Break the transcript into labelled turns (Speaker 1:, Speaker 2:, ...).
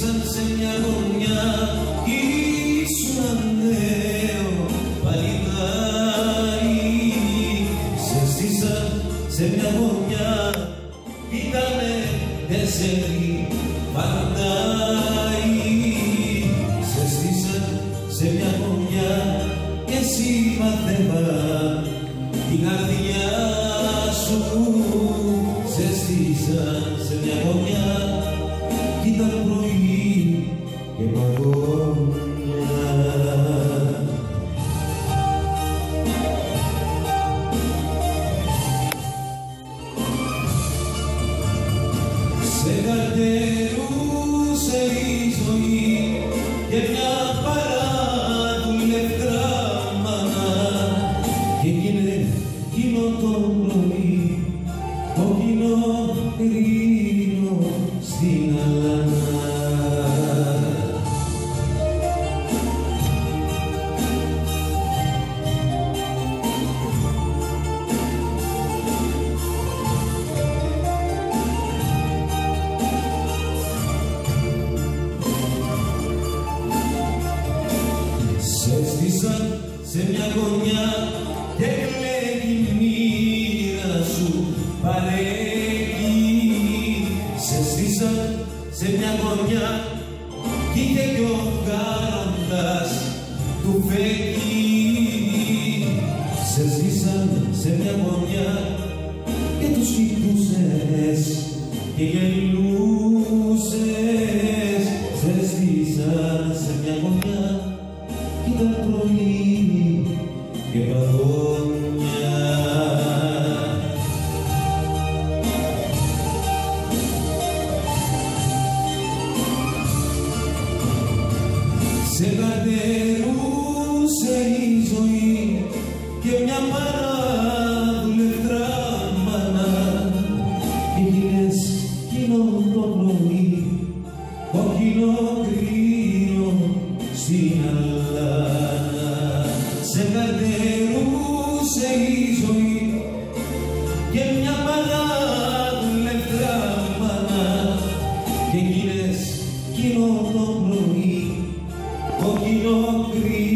Speaker 1: στήσαν σε μια γωνιά κι ήσουν νέο παλικάρι. Σε στήσαν σε μια γωνιά κι ήτανε 4 φαντάρι. Σε στήσαν σε μια γωνιά κι εσύ μαθαίμα την καρδιά σου. Σε στήσαν σε μια γωνιά κι ήταν πρωί και παγωνιά. Σε καρτερούσε η ζωή και μια παραδουλευτρά μάνα και έγινε εκείνο το πρωί κόκκινο κρίνο στην αλάνα. Σε στήσαν σε μια γωνιά και κλαίγει η μοίρα σου παρέκει. Σε στήσαν σε μια γωνιά κι είχε κι ο γάροντας του φέκει. Σε στήσαν σε μια γωνιά και τους κοιτούσες και γελούσες. Σε στήσαν σε μια γωνιά κι ήταν πρωί και παγωνιά. Σε καρτερούσε η ζωή και μια παραδουλευτρά μάνα έγινες εκείνο το πρωί κόκκινο κρίνο στην αλάνα. Σε καρτερούσε η ζωή και μια παραδουλευτρά μάνα και έγινες εκείνο το πρωί κόκκινο κρίνο